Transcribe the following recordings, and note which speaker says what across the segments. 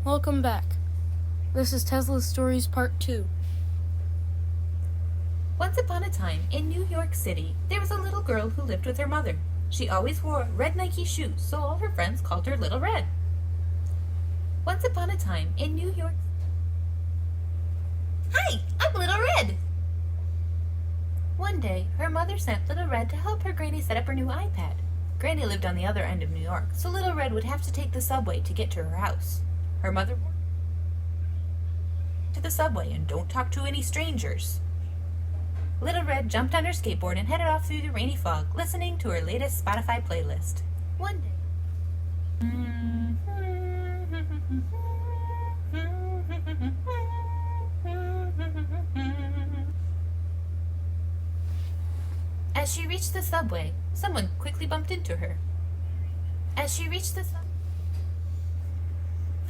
Speaker 1: Welcome back. This is Tesla's Stories Part 2.
Speaker 2: Once upon a time, in New York City, there was a little girl who lived with her mother. She always wore red Nike shoes, so all her friends called her Little Red. Once upon a time, in New York... Hi, I'm Little Red! One day, her mother sent Little Red to help her granny set up her new iPad. Granny lived on the other end of New York, so Little Red would have to take the subway to get to her house. Her mother warned her to the subway and don't talk to any strangers. Little Red jumped on her skateboard and headed off through the rainy fog, listening to her latest Spotify playlist. One day... As she reached the subway, someone quickly bumped into her.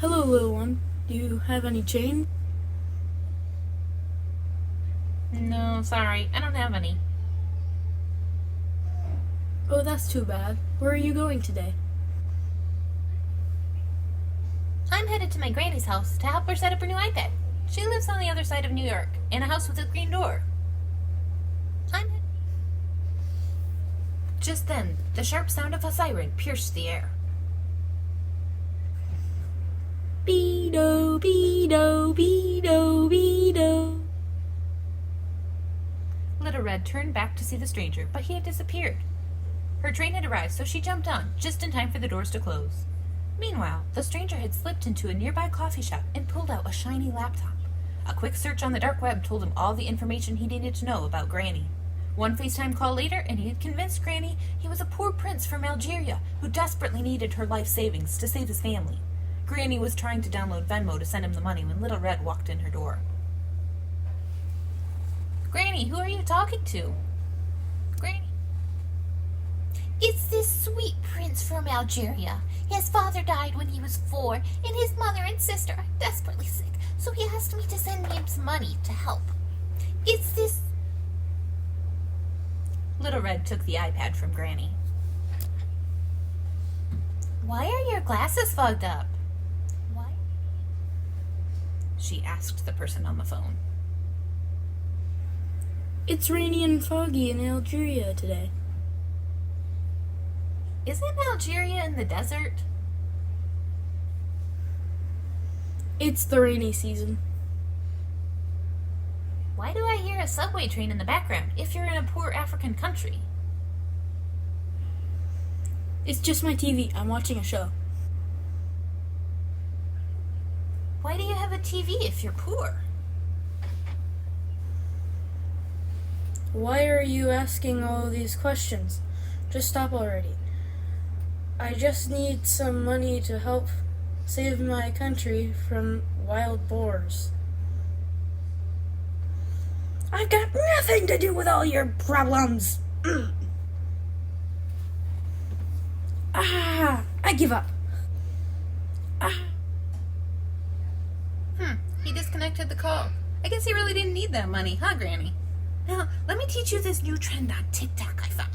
Speaker 1: Hello, little one. Do you have any change?
Speaker 2: No, sorry, I don't have any.
Speaker 1: Oh, that's too bad. Where are you going today?
Speaker 2: I'm headed to my granny's house to help her set up her new iPad. She lives on the other side of New York, in a house with a green door. Just then, the sharp sound of a siren pierced the air.
Speaker 1: Beedo, beedo, beedo, beedo.
Speaker 2: Little Red turned back to see the stranger, but he had disappeared. Her train had arrived, so she jumped on, just in time for the doors to close. Meanwhile, the stranger had slipped into a nearby coffee shop and pulled out a shiny laptop. A quick search on the dark web told him all the information he needed to know about Granny. One FaceTime call later, and he had convinced Granny he was a poor prince from Algeria who desperately needed her life savings to save his family. Granny was trying to download Venmo to send him the money when Little Red walked in her door. Granny, who are you talking to? Granny.
Speaker 3: It's this sweet prince from Algeria. His father died when he was 4, and his mother and sister are desperately sick, so he asked me to send him some money to help. It's this...
Speaker 2: Little Red took the iPad from Granny. Why are your glasses fogged up?
Speaker 3: Why?
Speaker 2: She asked the person on the phone.
Speaker 1: It's rainy and foggy in Algeria today.
Speaker 2: Isn't Algeria in the desert?
Speaker 1: It's the rainy season.
Speaker 2: Why do I hear a subway train in the background if you're in a poor African country?
Speaker 1: It's just my TV. I'm watching a show.
Speaker 2: Why do you have a TV if you're poor?
Speaker 1: Why are you asking all these questions? Just stop already. I just need some money to help save my country from wild boars. I've got nothing to do with all your problems. I give up.
Speaker 2: He disconnected the call. I guess he really didn't need that money, huh, Granny? Now, let me teach you this new trend on TikTok I found.